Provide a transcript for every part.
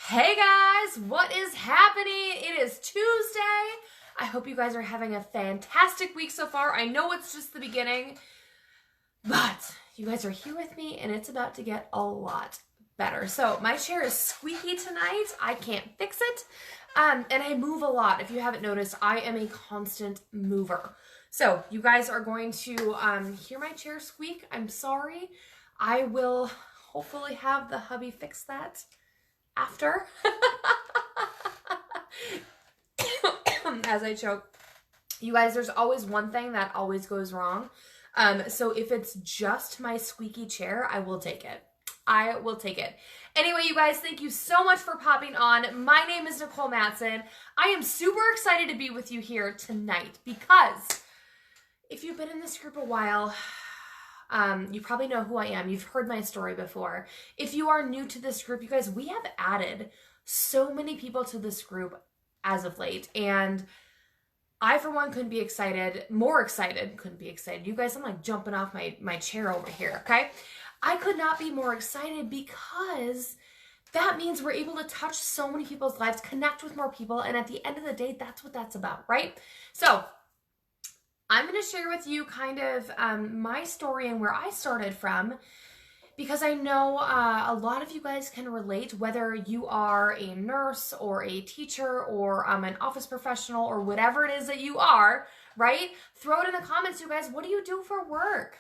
Hey guys, what is happening? It is Tuesday. I hope you guys are having a fantastic week so far. I know it's just the beginning, but you guys are here with me and it's about to get a lot better. So my chair is squeaky tonight. I can't fix it. And I move a lot. If you haven't noticed, I am a constant mover. So you guys are going to hear my chair squeak. I'm sorry. I will hopefully have the hubby fix that after. As I choke. You guys, there's always one thing that always goes wrong. So if it's just my squeaky chair, I will take it. I will take it. Anyway, you guys, thank you so much for popping on. My name is Nicole Matson. I am super excited to be with you here tonight because if you've been in this group a while, you probably know who I am. You've heard my story before. If you are new to this group, you guys, we have added so many people to this group as of late. And I, for one, couldn't be excited. Couldn't be excited. You guys, I'm like jumping off my chair over here, okay? I could not be more excited because that means we're able to touch so many people's lives, connect with more people, and at the end of the day, that's what that's about, right? So I'm going to share with you kind of my story and where I started from, because I know a lot of you guys can relate, whether you are a nurse or a teacher or an office professional or whatever it is that you are, right? Throw it in the comments, you guys. What do you do for work?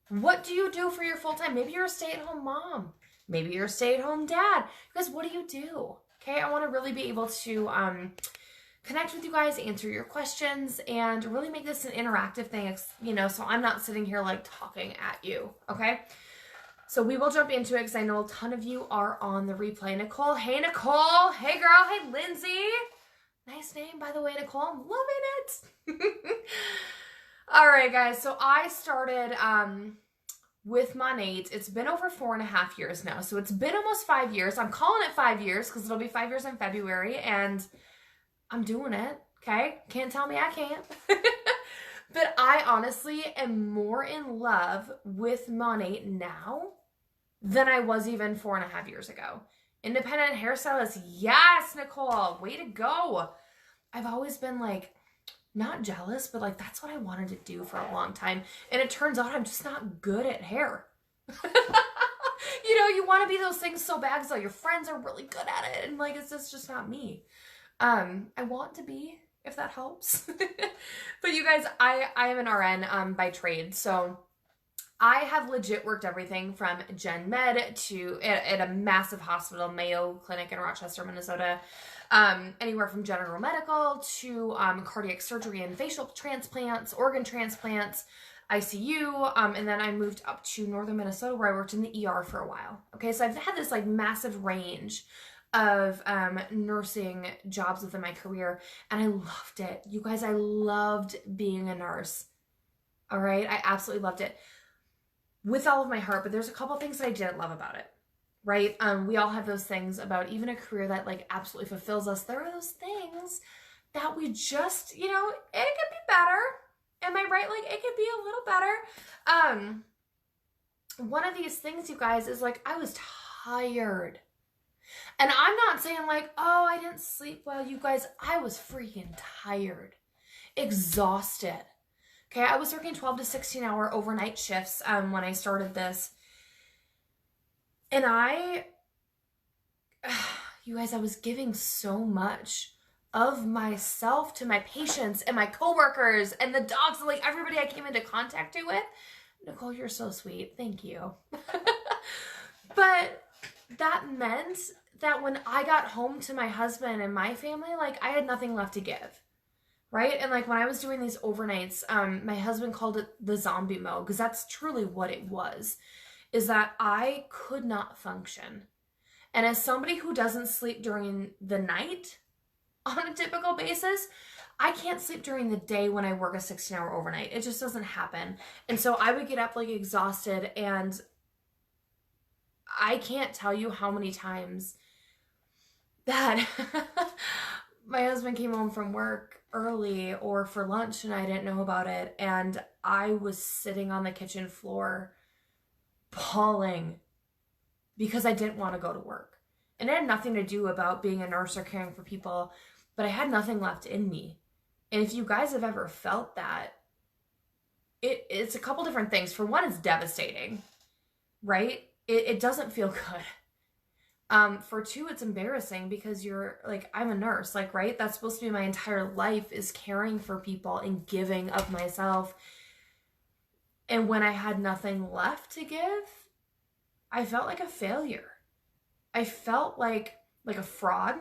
What do you do for your full-time? Maybe you're a stay-at-home mom. Maybe you're a stay-at-home dad. You guys, what do you do? Okay, I want to really be able to connect with you guys, answer your questions, and really make this an interactive thing, you know, so I'm not sitting here like talking at you, okay? So we will jump into it because I know a ton of you are on the replay. Nicole, hey Nicole, hey girl, hey Lindsay. Nice name, by the way, Nicole, I'm loving it. All right, guys, so I started with Monate. It's been over 4.5 years now, so it's been almost 5 years. I'm calling it 5 years because it'll be 5 years in February, and I'm doing it, okay? Can't tell me I can't. But I honestly am more in love with Monate now than I was even 4.5 years ago. Independent hairstylist, yes, Nicole, way to go. I've always been like, not jealous, but like that's what I wanted to do for a long time. And it turns out I'm just not good at hair. You know, you want to be those things so bad because all your friends are really good at it. And like, it's just not me. I want to be, if that helps. But you guys, I am an RN by trade. So I have legit worked everything from gen med to at a massive hospital, Mayo Clinic in Rochester, Minnesota. Anywhere from general medical to cardiac surgery and facial transplants, organ transplants, ICU, and then I moved up to northern Minnesota where I worked in the ER for a while. Okay, so I've had this like massive range of nursing jobs within my career, and I loved it. You guys, I loved being a nurse. All right, I absolutely loved it with all of my heart, but there's a couple things that I didn't love about it. Right? We all have those things about even a career that like absolutely fulfills us. There are those things that we just, you know, it could be better. Am I right? Like it could be a little better. One of these things, you guys, is like I was tired. And I'm not saying like, oh, I didn't sleep well. You guys, I was freaking tired, exhausted. Okay, I was working 12 to 16 hour overnight shifts when I started this. And you guys, I was giving so much of myself to my patients and my coworkers and the dogs and like everybody I came into contact with. Nicole, you're so sweet. Thank you. But that meant that when I got home to my husband and my family, like I had nothing left to give. Right? And like when I was doing these overnights, my husband called it the zombie mode because that's truly what it was. Is that I could not function. And as somebody who doesn't sleep during the night on a typical basis, I can't sleep during the day when I work a 16-hour overnight. It just doesn't happen. And so I would get up like exhausted, and I can't tell you how many times that my husband came home from work early or for lunch and I didn't know about it, and I was sitting on the kitchen floor bawling because I didn't want to go to work. And it had nothing to do about being a nurse or caring for people, but I had nothing left in me. And if you guys have ever felt that, it's a couple different things. For one, it's devastating, right? It doesn't feel good. For two, it's embarrassing because you're like, I'm a nurse, like, right? That's supposed to be my entire life, is caring for people and giving of myself. And when I had nothing left to give, I felt like a failure. I felt like a fraud.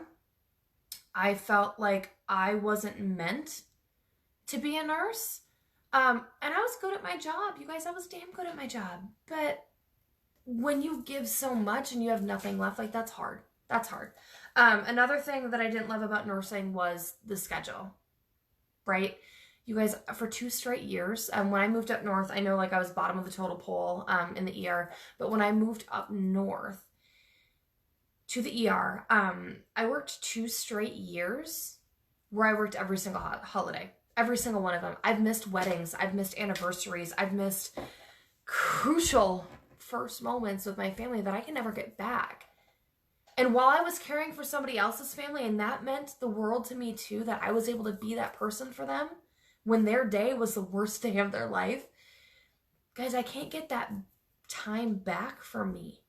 I felt like I wasn't meant to be a nurse. And I was good at my job. You guys, I was damn good at my job. But when you give so much and you have nothing left, like, that's hard. That's hard. Another thing that I didn't love about nursing was the schedule, right? You guys, for 2 straight years, when I moved up north, I know, like, I was bottom of the total poll in the ER, but when I moved up north to the ER, I worked 2 straight years where I worked every single holiday. Every single one of them. I've missed weddings. I've missed anniversaries. I've missed crucial first moments with my family that I can never get back. And while I was caring for somebody else's family, and that meant the world to me too, that I was able to be that person for them when their day was the worst day of their life, guys, I can't get that time back for me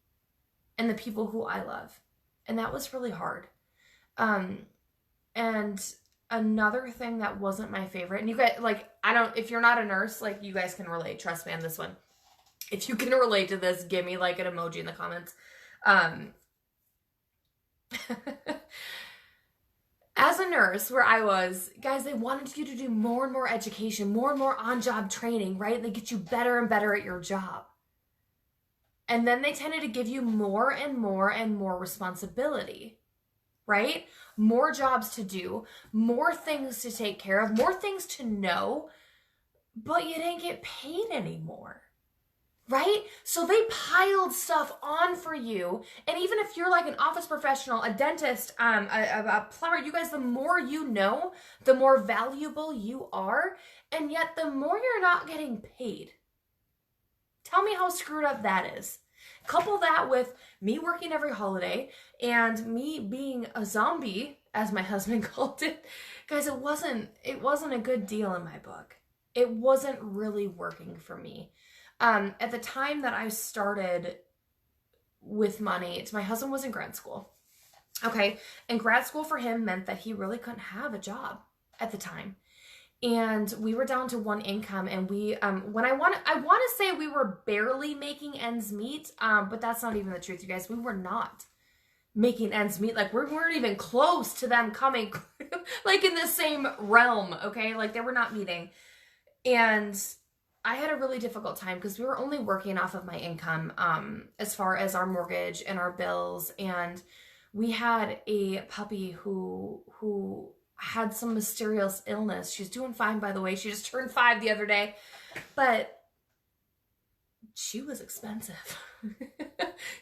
and the people who I love. And that was really hard. And another thing that wasn't my favorite, and you guys, like, if you're not a nurse, like, you guys can relate. Trust me on this one. If you can relate to this, give me, like, an emoji in the comments. As a nurse, where I was, guys, they wanted you to do more and more education, more and more on-job training, right? They get you better and better at your job. And then they tended to give you more and more and more responsibility, right? More jobs to do, more things to take care of, more things to know, but you didn't get paid anymore, right? So they piled stuff on for you. And even if you're like an office professional, a dentist, a plumber, you guys, the more you know, the more valuable you are. And yet the more you're not getting paid. Tell me how screwed up that is. Couple that with me working every holiday and me being a zombie, as my husband called it. Guys, it wasn't a good deal in my book. It wasn't really working for me. At the time that I started with money, my husband was in grad school. Okay. And grad school for him meant that he really couldn't have a job at the time. And we were down to one income, and I want to say we were barely making ends meet, but that's not even the truth, you guys. We were not making ends meet. Like, we weren't even close to them coming, like, in the same realm, okay? Like, they were not meeting. And I had a really difficult time because we were only working off of my income, as far as our mortgage and our bills. And we had a puppy who had some mysterious illness. She's doing fine, by the way. She just turned 5 the other day. But she was expensive.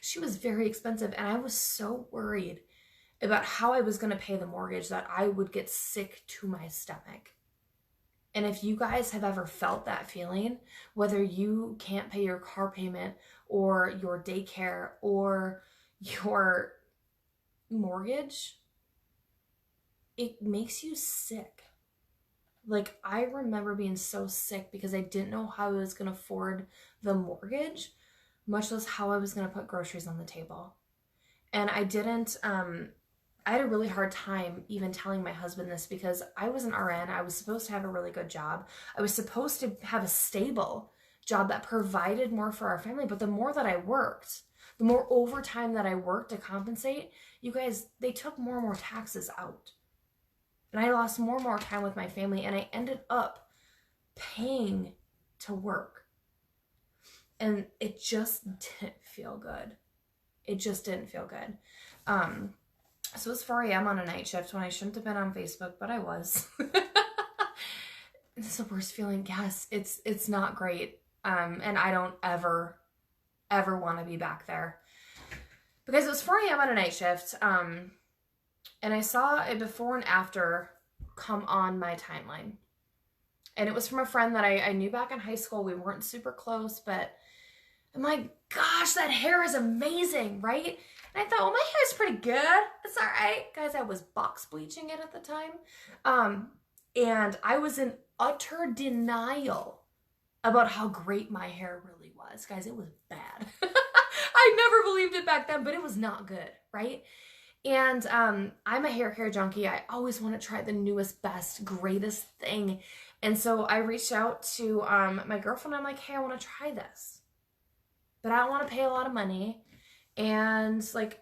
She was very expensive. And I was so worried about how I was going to pay the mortgage that I would get sick to my stomach. And if you guys have ever felt that feeling, whether you can't pay your car payment or your daycare or your mortgage, it makes you sick. Like, I remember being so sick because I didn't know how I was going to afford the mortgage, much less how I was going to put groceries on the table. And I had a really hard time even telling my husband this because I was an RN. I was supposed to have a really good job. I was supposed to have a stable job that provided more for our family. But the more that I worked, the more overtime that I worked to compensate, you guys, they took more and more taxes out. And I lost more and more time with my family, and I ended up paying to work. And it just didn't feel good. It just didn't feel good. So it's 4 a.m. on a night shift when I shouldn't have been on Facebook, but I was. It's the worst feeling. Yes, it's not great. And I don't ever want to be back there. Because it was 4 a.m. on a night shift. And I saw a before and after come on my timeline. And it was from a friend that I knew back in high school. We weren't super close, but I'm like, gosh, that hair is amazing, right? And I thought, well, my hair's pretty good. It's all right. Guys, I was box bleaching it at the time. And I was in utter denial about how great my hair really was. Guys, it was bad. I never believed it back then, but it was not good, right? And I'm a hair junkie. I always want to try the newest, best, greatest thing. And so I reached out to my girlfriend. I'm like, hey, I want to try this, but I don't want to pay a lot of money. And like,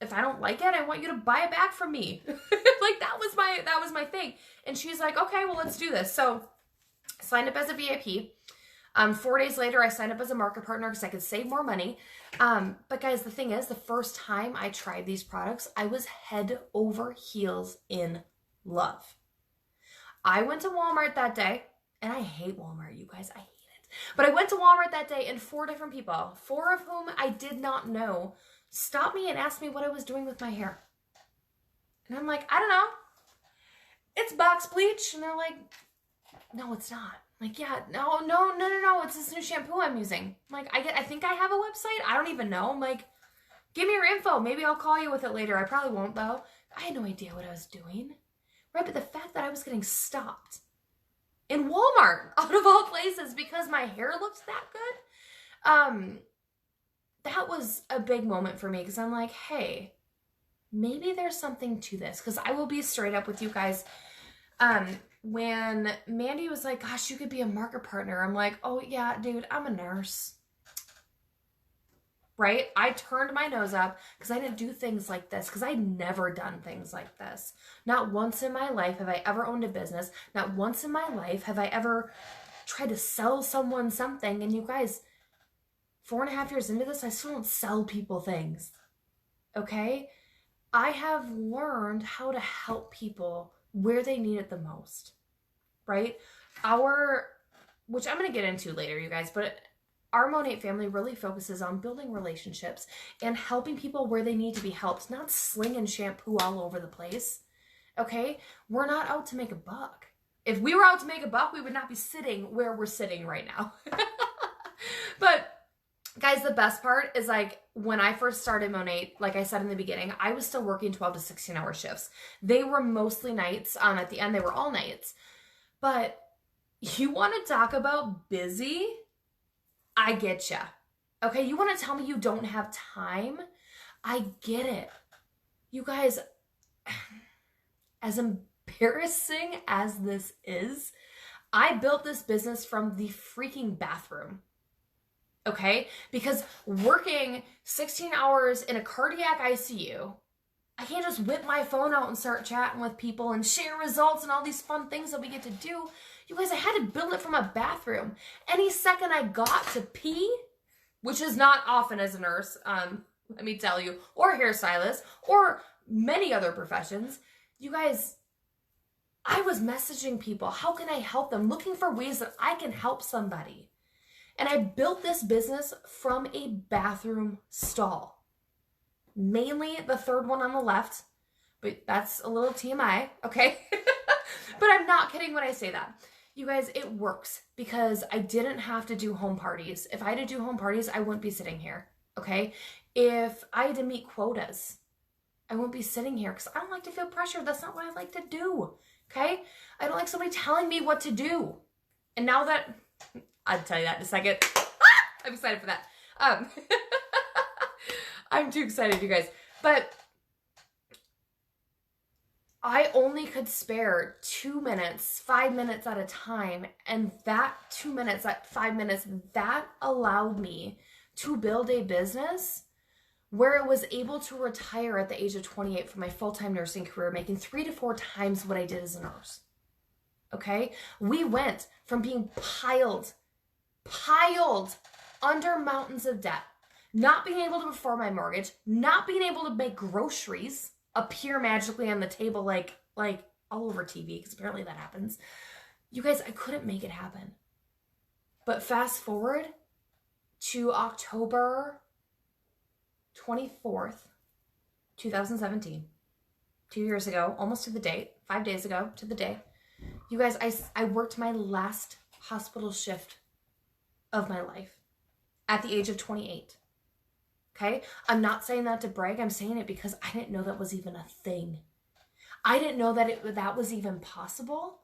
if I don't like it, I want you to buy it back from me. Like that was my thing. And she's like, okay, well, let's do this. So I signed up as a VIP. 4 days later, I signed up as a market partner because I could save more money. But guys, the thing is, the first time I tried these products, I was head over heels in love. I went to Walmart that day, and I hate Walmart, you guys. I hate it. But I went to Walmart that day, and 4 different people, 4 of whom I did not know, stopped me and asked me what I was doing with my hair. And I'm like, I don't know. It's box bleach. And they're like, no, it's not. Like, yeah, no, it's this new shampoo I'm using. I'm like, I think I have a website. I don't even know. I'm like, give me your info. Maybe I'll call you with it later. I probably won't, though. I had no idea what I was doing. Right, but the fact that I was getting stopped in Walmart, out of all places, because my hair looked that good, that was a big moment for me, because I'm like, hey, maybe there's something to this. Because I will be straight up with you guys. When Mandy was like, gosh, you could be a market partner, I'm like, oh yeah, dude, I'm a nurse. Right? I turned my nose up because I didn't do things like this, because I'd never done things like this. Not once in my life have I ever owned a business. Not once in my life have I ever tried to sell someone something. And you guys, 4.5 years into this, I still don't sell people things. Okay? I have learned how to help people where they need it the most, right? Which I'm going to get into later, you guys, but our Monate family really focuses on building relationships and helping people where they need to be helped, not slinging shampoo all over the place, okay? We're not out to make a buck. If we were out to make a buck, we would not be sitting where we're sitting right now. But guys, the best part is, like, when I first started Monate, like I said in the beginning, I was still working 12 to 16 hour shifts. They were mostly nights. At the end, they were all nights. But you want to talk about busy? I get ya. Okay, you want to tell me you don't have time? I get it. You guys, as embarrassing as this is, I built this business from the freaking bathroom. Okay? Because working 16 hours in a cardiac ICU, I can't just whip my phone out and start chatting with people and share results and all these fun things that we get to do. You guys, I had to build it from a bathroom. Any second I got to pee, which is not often as a nurse, let me tell you, or hairstylist, or many other professions, you guys, I was messaging people. How can I help them? Looking for ways that I can help somebody. And I built this business from a bathroom stall. Mainly the third one on the left, but that's a little TMI, okay? But I'm not kidding when I say that. You guys, it works because I didn't have to do home parties. If I had to do home parties, I wouldn't be sitting here, okay? If I had to meet quotas, I wouldn't be sitting here because I don't like to feel pressured. That's not what I like to do, okay? I don't like somebody telling me what to do. And now that, I'll tell you that in a second. I'm excited for that. I'm too excited, you guys. But I only could spare 2 minutes, 5 minutes at a time. And that 2 minutes, that 5 minutes, that allowed me to build a business where I was able to retire at the age of 28 from my full-time nursing career, making 3 to 4 times what I did as a nurse. Okay? We went from being piled under mountains of debt, not being able to afford my mortgage, not being able to make groceries appear magically on the table like all over TV, because apparently that happens. You guys, I couldn't make it happen. But fast forward to October 24th, 2017, 2 years ago, almost to the date, 5 days ago to the day. You guys, I worked my last hospital shift of my life at the age of 28. Okay? I'm not saying that to brag. I'm saying it because I didn't know that was even a thing. I didn't know that that was even possible.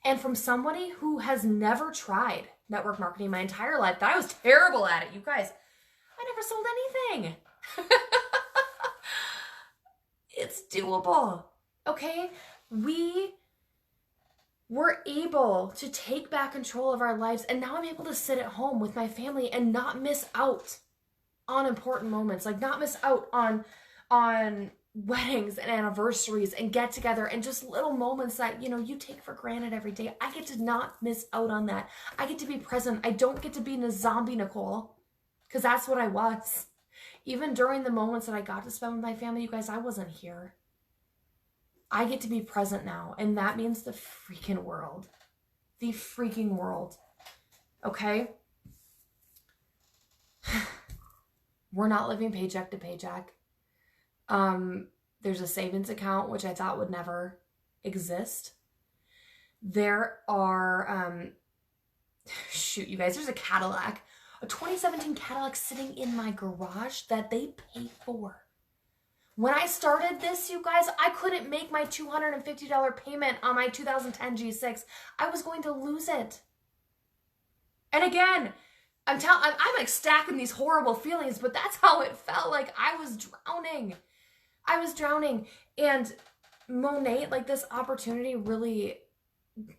And from somebody who has never tried network marketing my entire life, that I was terrible at it, you guys. I never sold anything. It's doable. Okay? We were able to take back control of our lives, and now I'm able to sit at home with my family and not miss out on important moments, like not miss out on weddings and anniversaries and get together and just little moments that, you know, you take for granted every day. I get to not miss out on that. I get to be present. I don't get to be in a zombie Nicole, because that's what I was. Even during the moments that I got to spend with my family, you guys, I wasn't here. I get to be present now, and that means the freaking world. The freaking world. Okay? We're not living paycheck to paycheck. There's a savings account, which I thought would never exist. There are, shoot, you guys, there's a Cadillac, a 2017 Cadillac sitting in my garage that they pay for. When I started this, you guys, I couldn't make my $250 payment on my 2010 G6. I was going to lose it. And again, I'm like stacking these horrible feelings, but that's how it felt. Like I was drowning. I was drowning. And Monet, like this opportunity really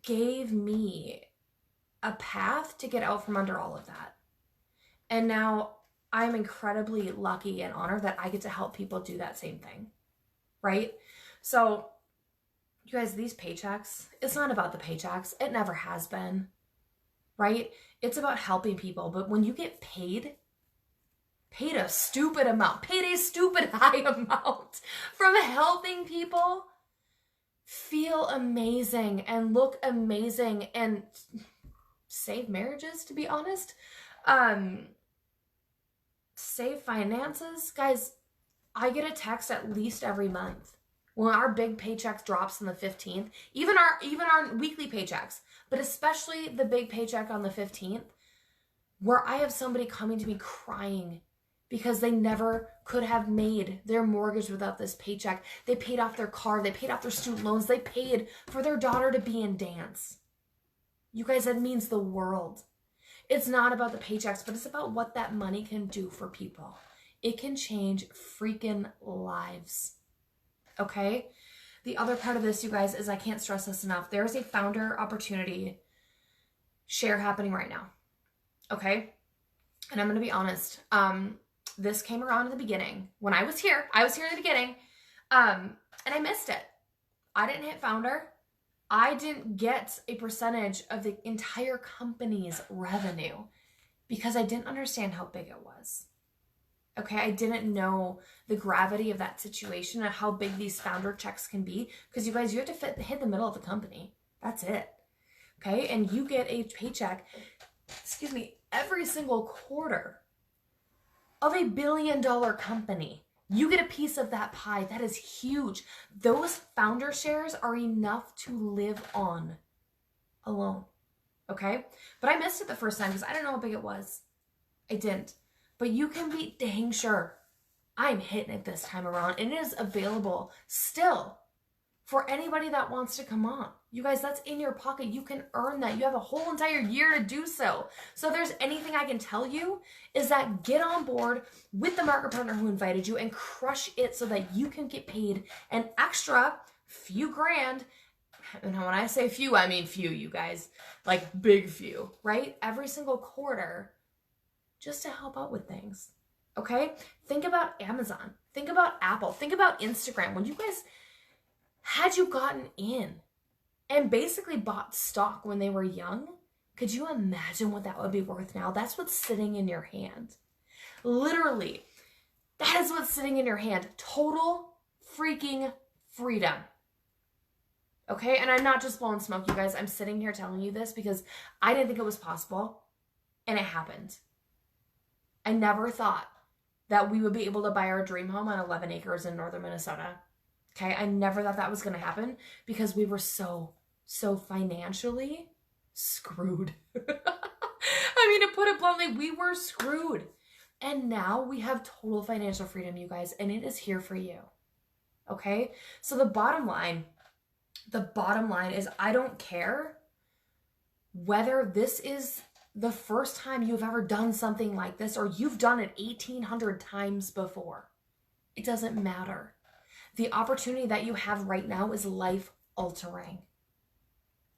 gave me a path to get out from under all of that. And now I'm incredibly lucky and honored that I get to help people do that same thing, right? So you guys, these paychecks, it's not about the paychecks. It never has been, right? It's about helping people. But when you get paid a stupid amount, paid a stupid high amount from helping people feel amazing and look amazing and save marriages, to be honest, save finances. Guys, I get a text at least every month when our big paycheck drops on the 15th, even our weekly paychecks, but especially the big paycheck on the 15th, where I have somebody coming to me crying because they never could have made their mortgage without this paycheck. They paid off their car, they paid off their student loans, they paid for their daughter to be in dance. You guys, that means the world. It's not about the paychecks, but it's about what that money can do for people. It can change freaking lives. Okay? The other part of this, you guys, is I can't stress this enough. There's a founder opportunity share happening right now. Okay? And I'm going to be honest. This came around in the beginning. When I was here in the beginning, and I missed it. I didn't hit founder. I didn't get a percentage of the entire company's revenue because I didn't understand how big it was. Okay, I didn't know the gravity of that situation and how big these founder checks can be, because you guys, you have to hit the middle of the company. That's it. Okay, and you get a paycheck, every single quarter of $1 billion company. You get a piece of that pie. That is huge. Those founder shares are enough to live on alone. Okay? But I missed it the first time because I don't know how big it was. I didn't. But you can be dang sure I'm hitting it this time around. And it is available still for anybody that wants to come on. You guys, that's in your pocket. You can earn that. You have a whole entire year to do so. So if there's anything I can tell you, is that get on board with the market partner who invited you and crush it so that you can get paid an extra few grand. And when I say few, I mean few, you guys. Like big few, right? Every single quarter, just to help out with things. Okay? Think about Amazon. Think about Apple. Think about Instagram. When you guys, had you gotten in and basically bought stock when they were young, could you imagine what that would be worth now? That's what's sitting in your hand. Literally, that is what's sitting in your hand. Total freaking freedom. Okay? And I'm not just blowing smoke, you guys. I'm sitting here telling you this because I didn't think it was possible, and it happened. I never thought that we would be able to buy our dream home on 11 acres in northern Minnesota. Okay? I never thought that was going to happen because we were so financially screwed. I mean, to put it bluntly, we were screwed. And now we have total financial freedom, you guys, and it is here for you. Okay? So the bottom line is I don't care whether this is the first time you've ever done something like this or you've done it 1,800 times before. It doesn't matter. The opportunity that you have right now is life-altering.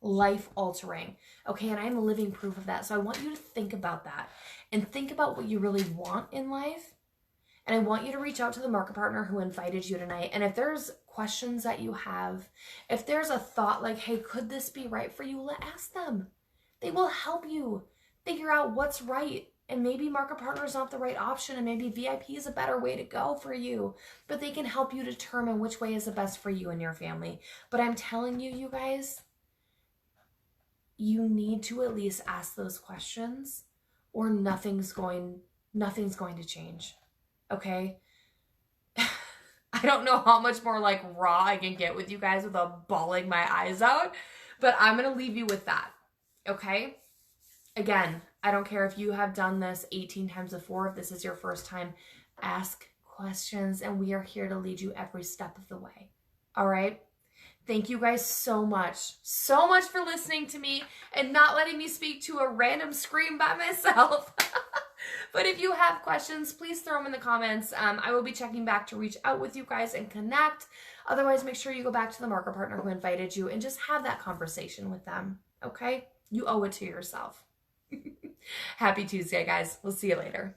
Life-altering. Okay, and I'm living proof of that. So I want you to think about that and think about what you really want in life. And I want you to reach out to the market partner who invited you tonight. And if there's questions that you have, if there's a thought like, hey, could this be right for you? Ask them. They will help you figure out what's right. And maybe market partner is not the right option, and maybe VIP is a better way to go for you. But they can help you determine which way is the best for you and your family. But I'm telling you, you guys, you need to at least ask those questions, or nothing's going to change. Okay? I don't know how much more like raw I can get with you guys without bawling my eyes out, but I'm going to leave you with that. Okay? Again, I don't care if you have done this 18 times before, if this is your first time, ask questions and we are here to lead you every step of the way. All right? Thank you guys so much for listening to me and not letting me speak to a random scream by myself. But if you have questions, please throw them in the comments. I will be checking back to reach out with you guys and connect. Otherwise, make sure you go back to the market partner who invited you and just have that conversation with them, okay? You owe it to yourself. Happy Tuesday, guys. We'll see you later.